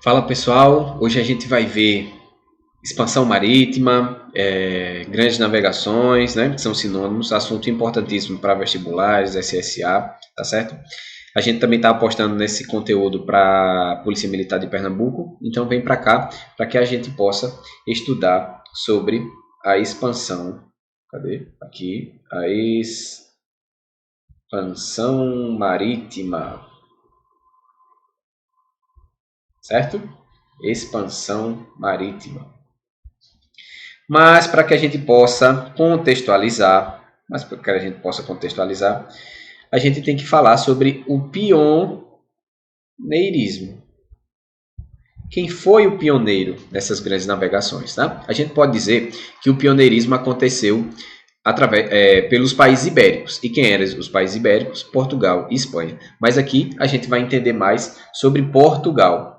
Fala pessoal, hoje a gente vai ver expansão marítima, grandes navegações, né, que são sinônimos, assunto importantíssimo para vestibulares, SSA, tá certo? A gente também está apostando nesse conteúdo para a Polícia Militar de Pernambuco, então vem para cá para que a gente possa estudar sobre a expansão. Cadê? Aqui, a expansão marítima, certo? Expansão marítima. Mas para que a gente possa contextualizar, a gente tem que falar sobre o pioneirismo. Quem foi o pioneiro nessas grandes navegações? Tá? A gente pode dizer que o pioneirismo aconteceu pelos países ibéricos. E quem eram os países ibéricos? Portugal e Espanha. Mas aqui a gente vai entender mais sobre Portugal.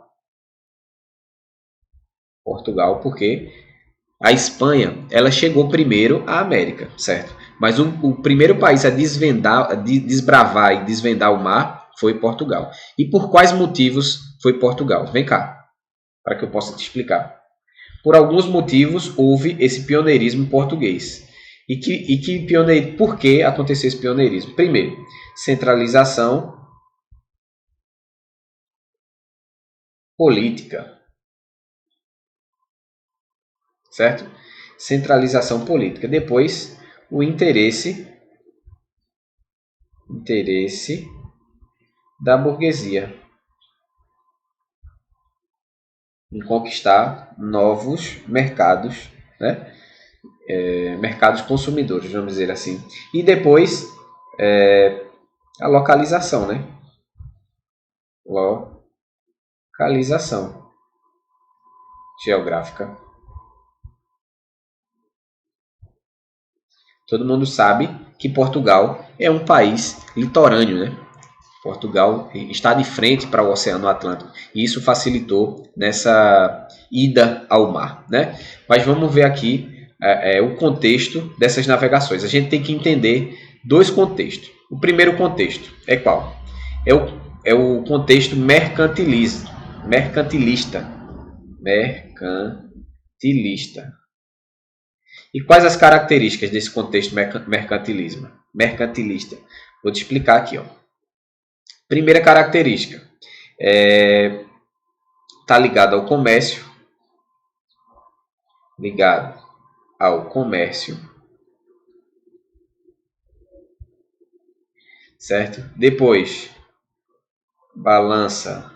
Portugal, porque a Espanha, ela chegou primeiro à América, certo? Mas o primeiro país a desbravar e desvendar o mar foi Portugal. E por quais motivos foi Portugal? Vem cá, para que eu possa te explicar. Por alguns motivos houve esse pioneirismo português. Por que aconteceu esse pioneirismo? Primeiro, centralização política. Certo? Centralização política. Depois, o interesse da burguesia em conquistar novos mercados, né? Mercados consumidores, vamos dizer assim. E depois, a localização, né? Localização geográfica. Todo mundo sabe que Portugal é um país litorâneo, né? Portugal está de frente para o Oceano Atlântico e isso facilitou nessa ida ao mar, né? Mas vamos ver aqui o contexto dessas navegações. A gente tem que entender dois contextos. O primeiro contexto é qual? É o contexto mercantilista. E quais as características desse contexto mercantilista? Vou te explicar aqui, ó. Primeira característica, está ligado ao comércio, certo? Depois, balança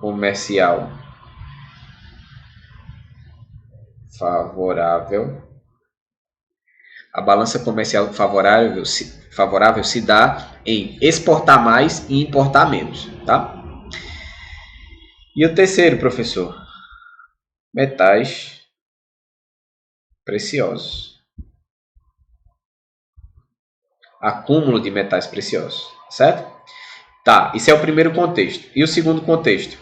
comercial favorável. A balança comercial favorável se dá em exportar mais e importar menos, tá? E o terceiro, professor? Metais preciosos. Acúmulo de metais preciosos, certo? Tá, esse é o primeiro contexto. E o segundo contexto?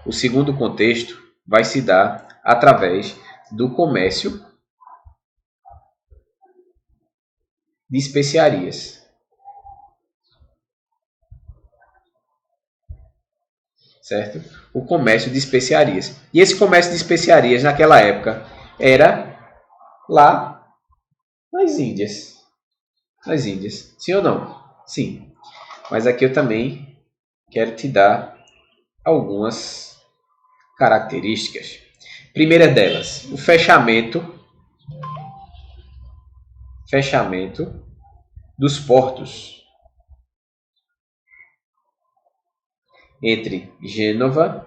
O segundo contexto vai se dar através do comércio de especiarias. Certo? O comércio de especiarias. E esse comércio de especiarias naquela época era lá nas Índias. Nas Índias. Sim ou não? Sim. Mas aqui eu também quero te dar algumas características. Primeira delas, o fechamento dos portos entre Gênova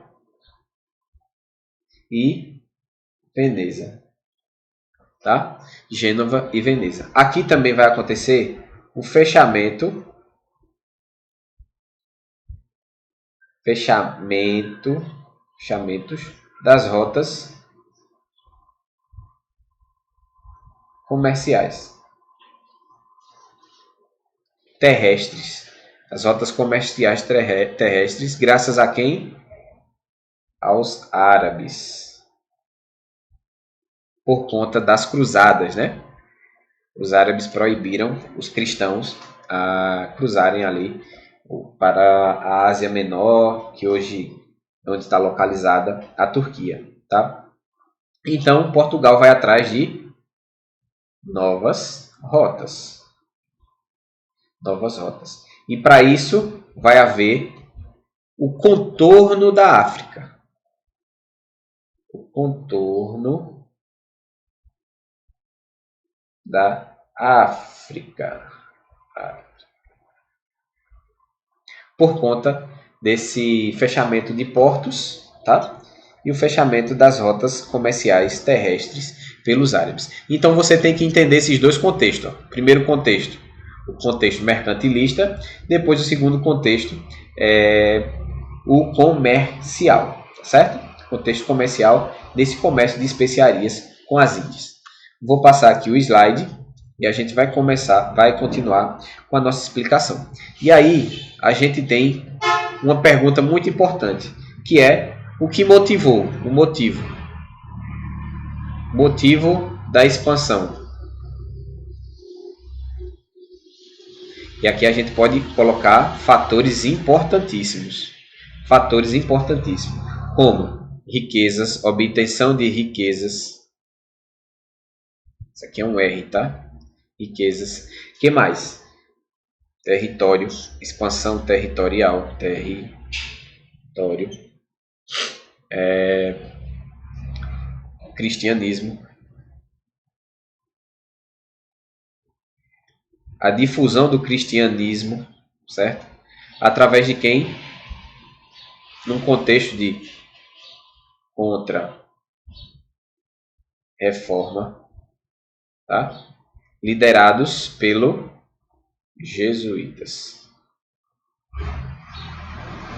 e Veneza. Tá? Gênova e Veneza. Aqui também vai acontecer o fechamentos das rotas comerciais terrestres. As rotas comerciais terrestres, graças a quem? Aos árabes. Por conta das cruzadas, né? Os árabes proibiram os cristãos a cruzarem ali para a Ásia Menor, que hoje onde está localizada a Turquia, tá? Então, Portugal vai atrás de novas rotas. Novas rotas. E para isso vai haver o contorno da África. O contorno da África. Por conta desse fechamento de portos, tá? E o fechamento das rotas comerciais terrestres pelos árabes. Então você tem que entender esses dois contextos. Ó. Primeiro contexto, o contexto mercantilista. Depois o segundo contexto, o comercial, certo? Contexto comercial desse comércio de especiarias com as Índias. Vou passar aqui o slide e a gente vai continuar com a nossa explicação. E aí a gente tem uma pergunta muito importante, que é o que motivou, o motivo da expansão. E aqui a gente pode colocar fatores importantíssimos, como riquezas, obtenção de riquezas. Isso aqui é um R, tá? Riquezas. O que mais? Território, expansão territorial, território, cristianismo, a difusão do cristianismo, certo? Através de quem? Num contexto de contra-reforma, tá? Liderados pelos jesuítas.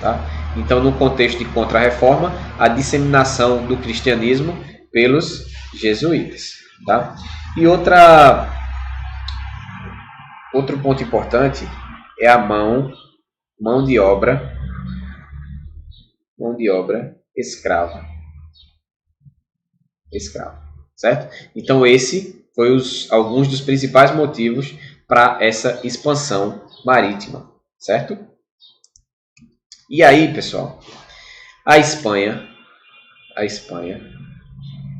Tá? Então, no contexto de contra-reforma, a disseminação do cristianismo pelos jesuítas. Tá? E outro ponto importante é a mão de obra escrava. Certo? Então, esse foi alguns dos principais motivos para essa expansão marítima, certo? E aí, pessoal, a Espanha,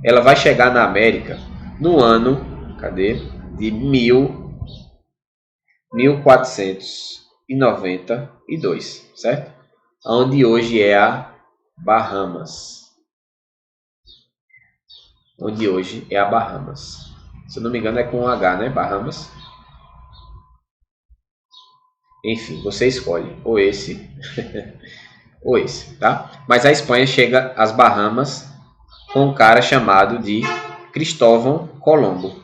ela vai chegar na América no ano, de 1492, certo? Onde hoje é a Bahamas. Se eu não me engano é com um H, né? Bahamas. Enfim, você escolhe ou esse ou esse, tá? Mas a Espanha chega às Bahamas com um cara chamado de Cristóvão Colombo,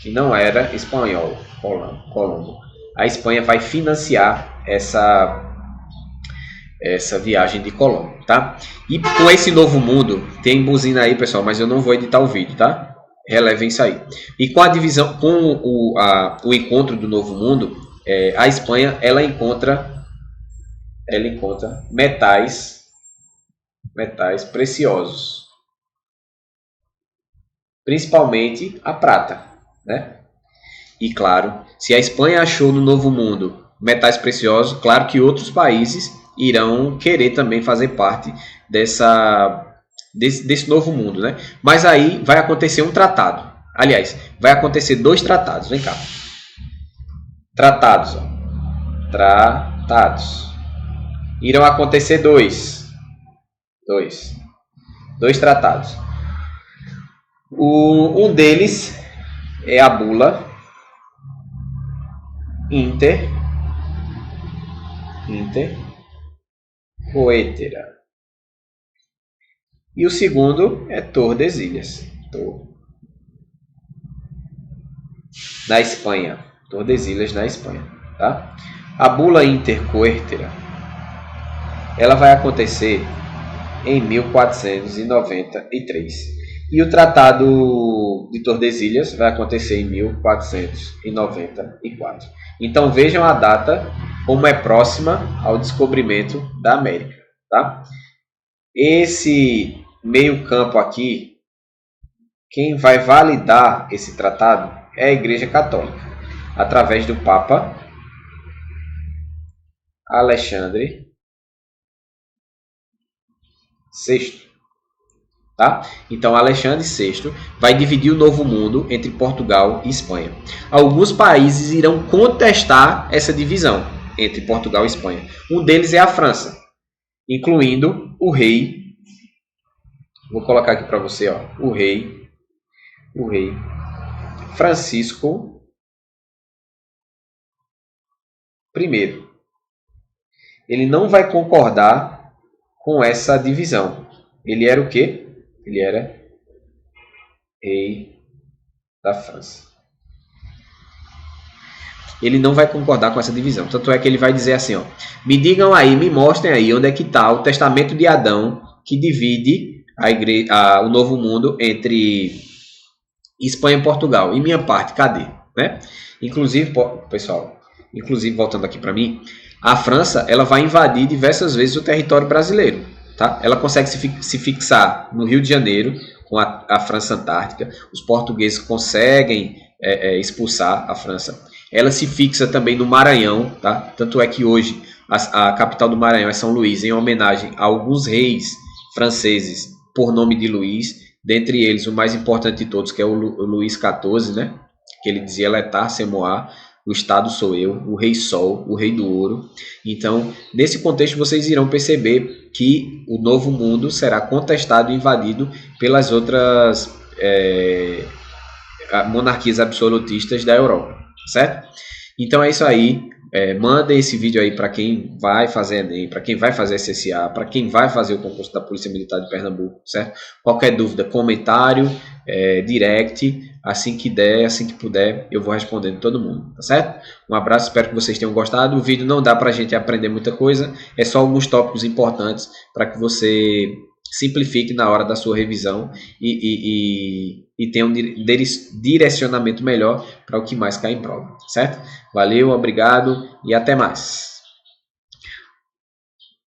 que não era espanhol, Colombo. A Espanha vai financiar essa viagem de Colombo, tá? E com esse novo mundo, tem buzina aí, pessoal, mas eu não vou editar o vídeo, tá? Relevem isso aí. E com a divisão, com o encontro do novo mundo, a Espanha ela encontra metais preciosos, principalmente a prata, né? E claro, se a Espanha achou no novo mundo metais preciosos, claro que outros países irão querer também fazer parte desse novo mundo, né? Mas aí vai acontecer um tratado. Aliás, vai acontecer 2 tratados. Vem cá. Tratados. Irão acontecer 2 tratados. Um deles é a bula Inter Coetera. E o segundo é Tordesilhas. Na Espanha. Tordesilhas na Espanha. Tá? A bula Inter Coetera ela vai acontecer em 1493. E o Tratado de Tordesilhas vai acontecer em 1494. Então vejam a data como é próxima ao descobrimento da América. Tá? Esse meio campo aqui, quem vai validar esse tratado é a Igreja Católica, através do Papa Alexandre VI. Tá? Então Alexandre VI vai dividir o Novo Mundo entre Portugal e Espanha. Alguns países irão contestar essa divisão entre Portugal e Espanha. Um deles é a França, incluindo o rei. Vou colocar aqui para você, ó, o rei Francisco I. Ele não vai concordar com essa divisão. Ele era o quê? Ele era rei da França. Ele não vai concordar com essa divisão. Tanto é que ele vai dizer assim, ó, me digam aí, me mostrem aí onde é que está o testamento de Adão que divide o Novo Mundo entre Espanha e Portugal. E minha parte, cadê? Né? Inclusive, pessoal, voltando aqui para mim, a França ela vai invadir diversas vezes o território brasileiro. Tá? Ela consegue se fixar no Rio de Janeiro, com a França Antártica. Os portugueses conseguem expulsar a França. Ela se fixa também no Maranhão. Tá? Tanto é que hoje a capital do Maranhão é São Luís, em homenagem a alguns reis franceses por nome de Luís. Dentre eles, o mais importante de todos, que é o Luís XIV, né? Que ele dizia L'État c'est moi, o Estado sou eu, o Rei Sol, o Rei do Ouro. Então, nesse contexto, vocês irão perceber que o Novo Mundo será contestado e invadido pelas outras monarquias absolutistas da Europa, certo? Então é isso aí. Mandem esse vídeo aí para quem vai fazer Enem, para quem vai fazer SSA, para quem vai fazer o concurso da Polícia Militar de Pernambuco, certo? Qualquer dúvida, comentário, direct, assim que der, assim que puder, eu vou respondendo todo mundo, tá certo? Um abraço, espero que vocês tenham gostado. O vídeo não dá para a gente aprender muita coisa, é só alguns tópicos importantes para que você simplifique na hora da sua revisão e tenha um direcionamento melhor para o que mais cai em prova, certo? Valeu, obrigado e até mais.